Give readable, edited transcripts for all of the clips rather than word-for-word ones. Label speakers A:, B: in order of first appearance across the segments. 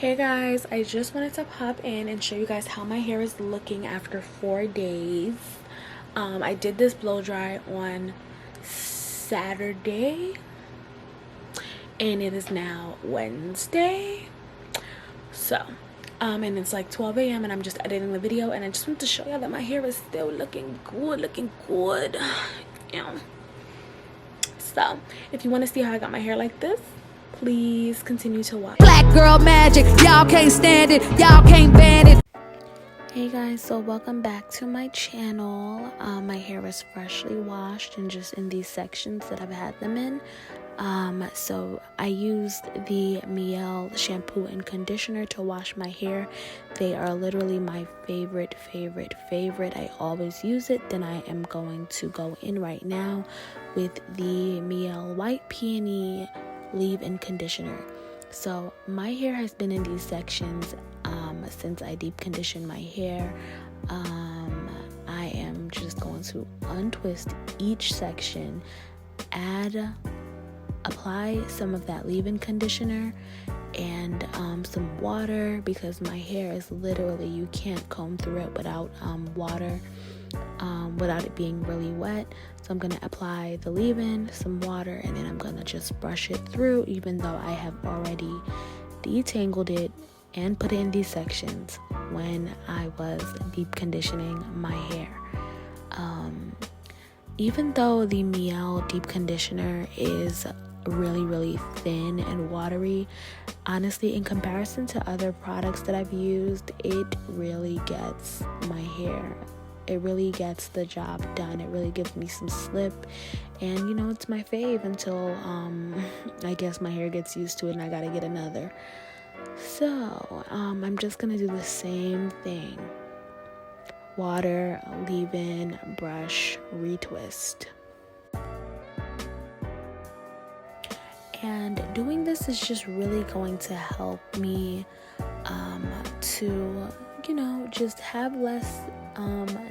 A: Hey guys, I just wanted to pop in and show you guys how my hair is looking after 4 days. I did this blow dry on Saturday and it is now Wednesday. And it's like 12 a.m. and I'm just editing the video, and I just want to show y'all that my hair is still looking good. Yeah. So if you want to see how I got my hair like this, please continue to watch.
B: Black girl magic, y'all can't stand it, y'all can't ban it.
A: Hey guys, so welcome back to my channel. My hair is freshly washed and just in these sections that I've had them in. So I used the Miel shampoo and conditioner to wash my hair. They are literally my favorite. I always use it. Then I am going to go in right now with the Miel White Peony leave-in conditioner. So my hair has been in these sections since I deep conditioned my hair. I am just going to untwist each section, apply some of that leave-in conditioner and some water, because my hair is literally, you can't comb through it without water, without it being really wet. So I'm going to apply the leave-in, some water, and then I'm going to just brush it through, even though I have already detangled it and put it in these sections when I was deep conditioning my hair. Even though the Miel deep conditioner is really thin and watery, honestly, in comparison to other products that I've used, it really gets my hair, it really gets the job done. It really gives me some slip, and it's my fave until I guess my hair gets used to it and I gotta get another. So I'm just gonna do the same thing: water, leave-in, brush, retwist. And doing this is just really going to help me to just have less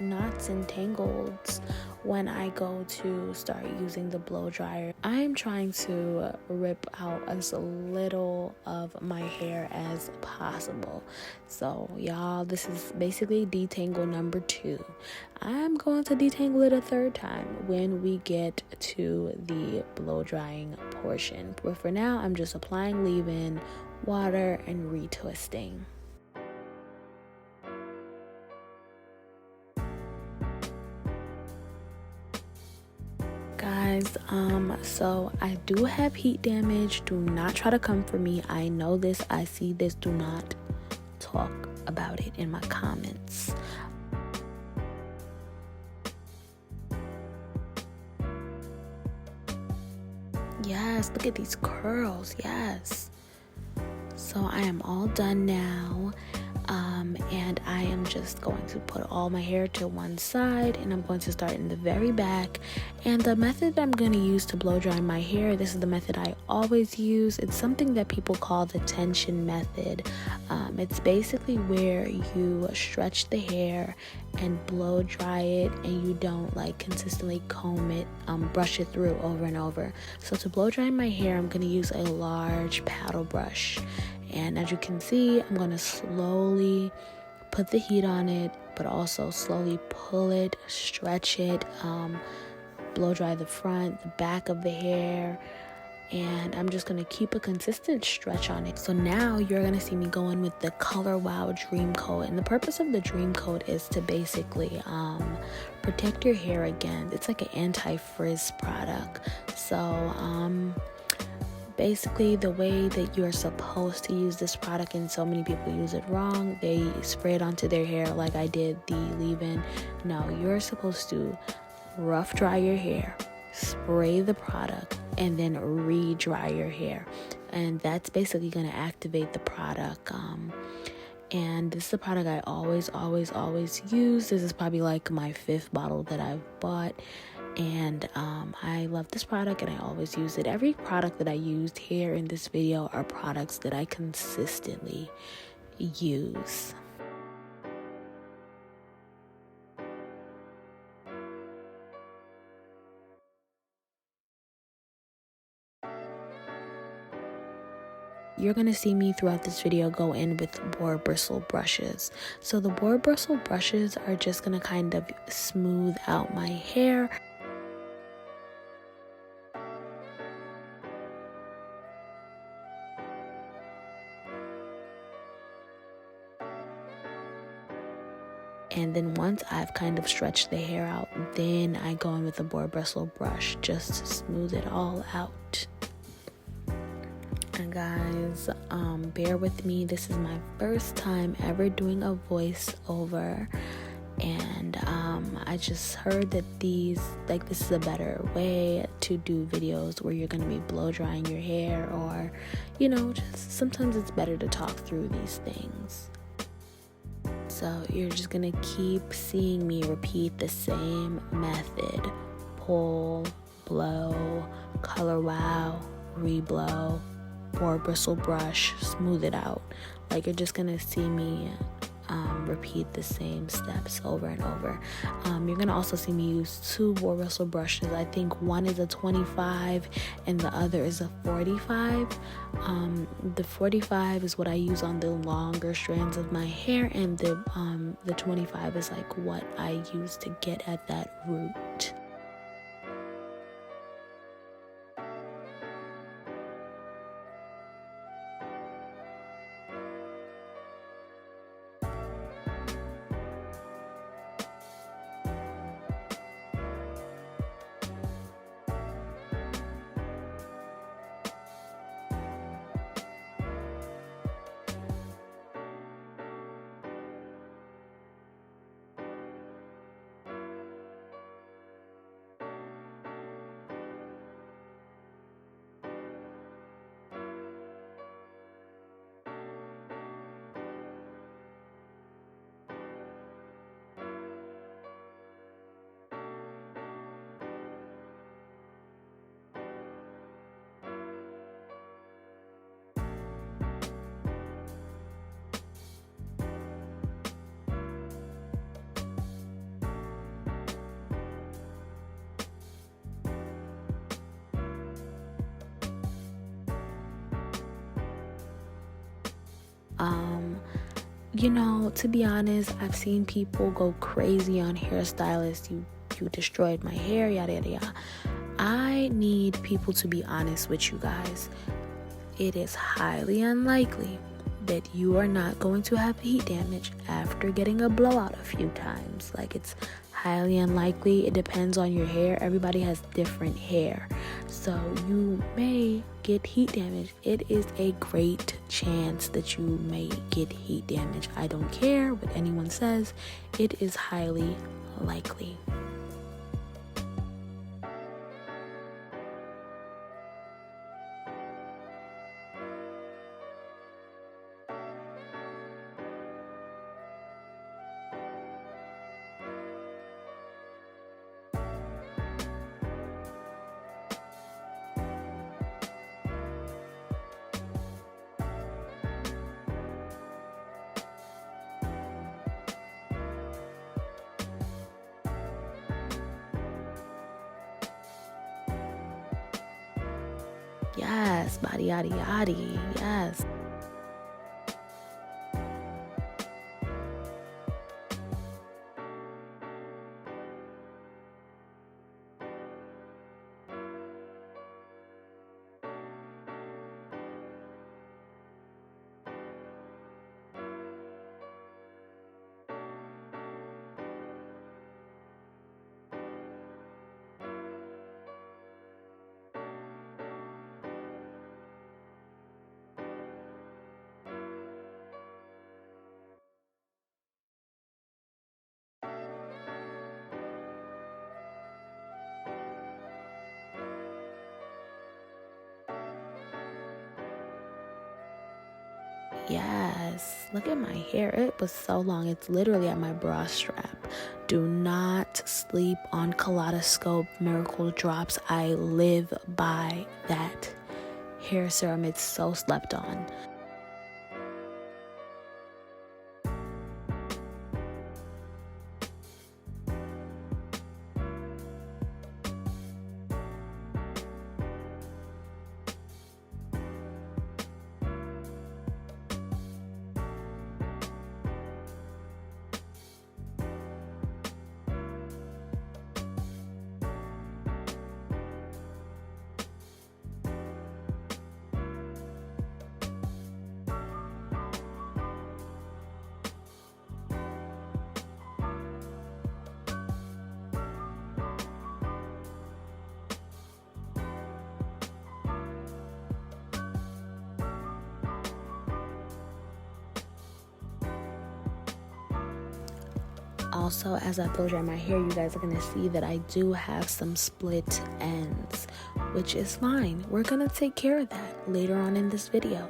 A: knots and tangles when I go to start using the blow dryer. I'm trying to rip out as little of my hair as possible. So y'all, this is basically detangle number 2. I'm going to detangle it a third time when we get to the blow drying portion. But for now, I'm just applying leave-in, water, and retwisting. Guys, so I do have heat damage. Do not try to come for me. I know this, I see this. Do not talk about it in my comments. Yes, look at these curls. Yes. So I am all done now. And I am just going to put all my hair to one side, and I'm going to start in the very back. And the method I'm going to use to blow dry my hair, this is the method I always use. It's something that people call the tension method. It's basically where you stretch the hair and blow dry it, and you don't consistently comb it, brush it through over and over. So to blow dry my hair, I'm going to use a large paddle brush. And as you can see, I'm going to slowly put the heat on it, but also slowly pull it, stretch it, blow dry the front, the back of the hair. And I'm just going to keep a consistent stretch on it. So now you're going to see me go in with the Color Wow Dream Coat. And the purpose of the Dream Coat is to basically protect your hair again. It's like an anti-frizz product. So basically, the way that you're supposed to use this product, and so many people use it wrong, they spray it onto their hair like I did the leave-in. No, you're supposed to rough dry your hair, spray the product, and then re-dry your hair. And that's basically going to activate the product. And this is the product I always use. This is probably like my 5th bottle that I've bought. And I love this product, and I always use it. Every product that I used here in this video are products that I consistently use. you're going to see me throughout this video go in with boar bristle brushes. So the boar bristle brushes are just going to kind of smooth out my hair. And then once I've kind of stretched the hair out, then I go in with a boar bristle brush just to smooth it all out. And guys, bear with me. This is my first time ever doing a voiceover. And I just heard that this is a better way to do videos where you're going to be blow drying your hair, or, just sometimes it's better to talk through these things. So you're just going to keep seeing me repeat the same method. Pull, blow, color wow, reblow, boar bristle brush, smooth it out. Like, you're just going to see me repeat the same steps over and over. You're going to also see me use 2 boar bristle brushes. I think one is a 25 and the other is a 45. The 45 is what I use on the longer strands of my hair, and the 25 is like what I use to get at that root. To be honest, I've seen people go crazy on hairstylists. You destroyed my hair, yada yada yada. I need people to be honest with you guys. It is highly unlikely that you are not going to have heat damage after getting a blowout a few times. Like, it's highly unlikely. It depends on your hair. Everybody has different hair, so you may get heat damage. It is a great chance that you may get heat damage. I don't care what anyone says. It is highly likely. Yes, body yaddy yaddy. Yes. Yes, look at my hair. It was so long. It's literally at my bra strap. Do not sleep on Kaleidoscope Miracle Drops. I live by that hair serum. It's so slept on. Also, as I blow dry my hair, you guys are going to see that I do have some split ends, which is fine. We're going to take care of that later on in this video.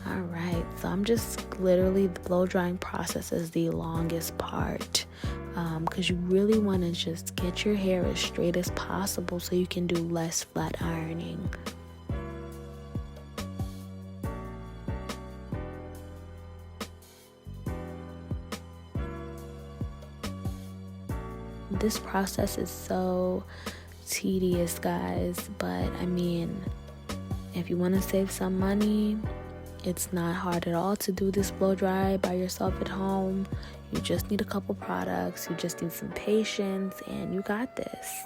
A: Alright, so I'm just literally, the blow drying process is the longest part, because you really want to just get your hair as straight as possible so you can do less flat ironing. This process is so tedious, guys, but I mean, if you want to save some money, it's not hard at all to do this blow dry by yourself at home. You just need a couple products, you just need some patience, and you got this.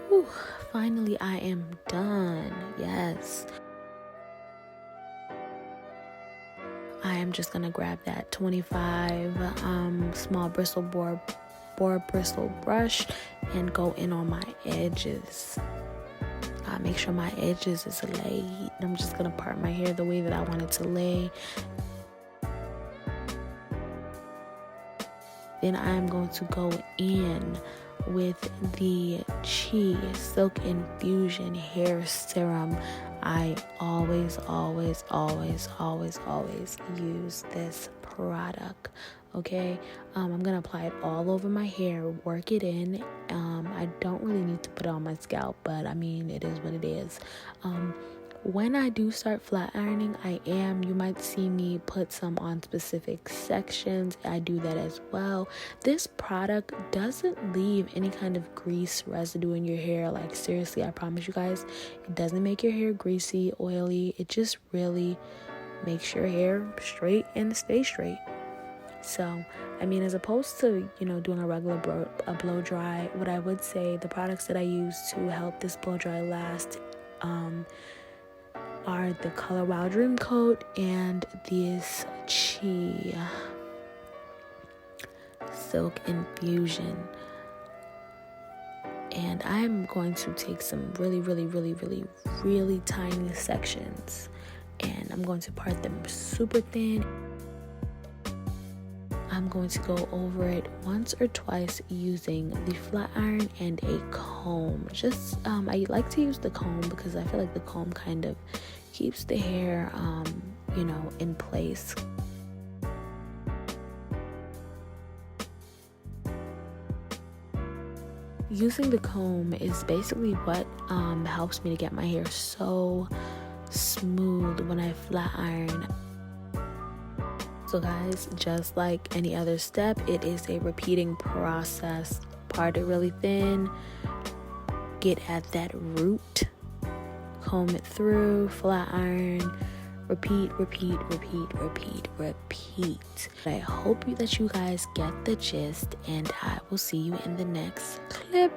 A: Whew, finally I am done. Yes. I am just gonna grab that 25 small bristle boar bristle brush and go in on my edges. Make sure my edges is laid. I'm just gonna part my hair the way that I want it to lay. Then I'm going to go in with the Chi Silk Infusion Hair Serum. I always use this product. Okay, I'm gonna apply it all over my hair, work it in. I don't really need to put it on my scalp, but I mean, it is what it is. When I do start flat ironing, you might see me put some on specific sections. I do that as well. This product doesn't leave any kind of grease residue in your hair. Like, seriously, I promise you guys, it doesn't make your hair greasy, oily. It just really makes your hair straight and stay straight. So, I mean, as opposed to, doing a regular blow dry, what I would say, the products that I use to help this blow dry last are the Color Wow Dream Coat and this Chi Silk Infusion. And I'm going to take some really tiny sections, and I'm going to part them super thin. I'm going to go over it once or twice using the flat iron and a comb. I like to use the comb because I feel like the comb kind of keeps the hair, in place. Using the comb is basically what helps me to get my hair so smooth when I flat iron. So guys, just like any other step, it is a repeating process. Part it really thin, get at that root, comb it through, flat iron, repeat. I hope that you guys get the gist, and I will see you in the next clip.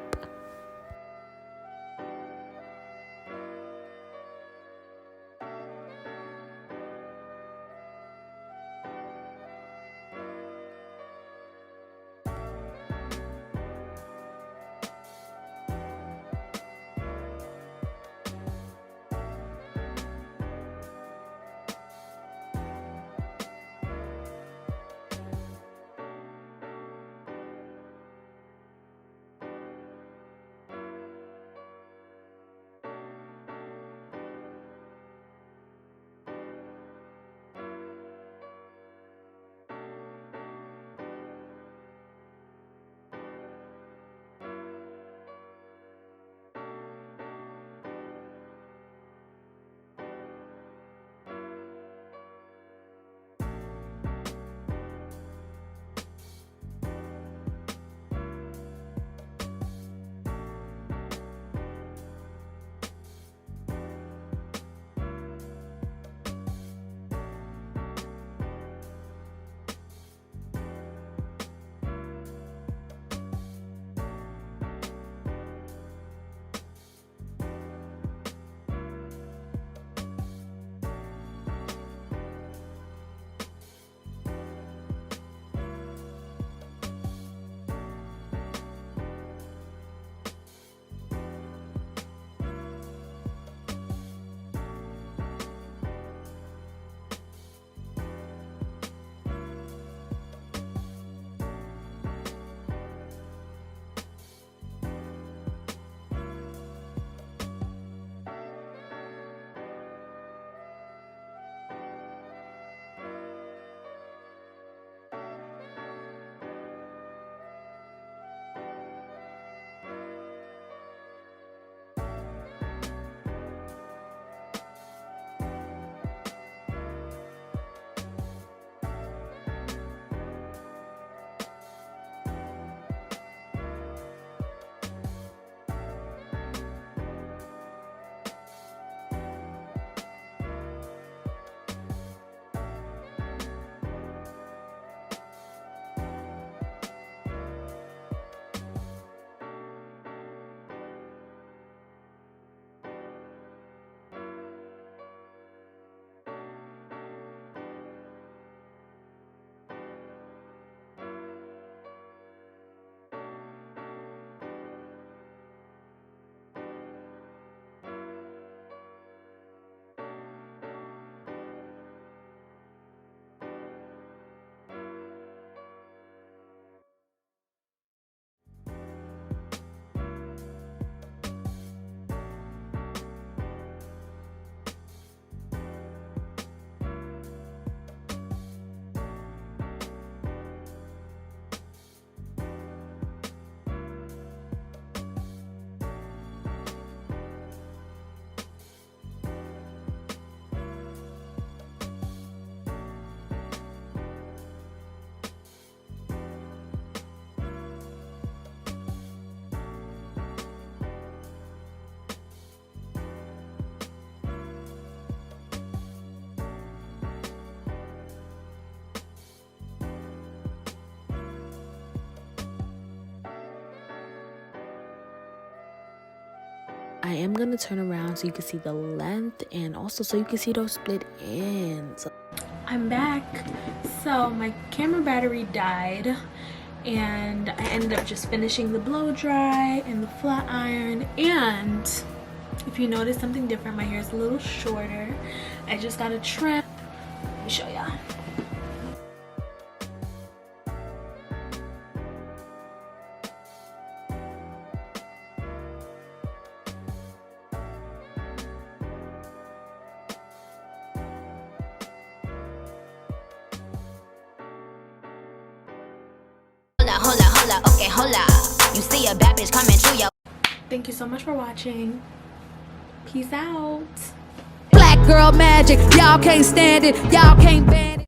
A: I am gonna turn around so you can see the length and also so you can see those split ends. I'm back. So my camera battery died and I ended up just finishing the blow dry and the flat iron. And if you notice something different, my hair is a little shorter. I just got a trim. Let me show y'all.
C: Hola, okay, hola. You see a bad bitch coming through your.
A: Thank you so much for watching. Peace out.
B: Black girl magic, y'all can't stand it, y'all can't ban it.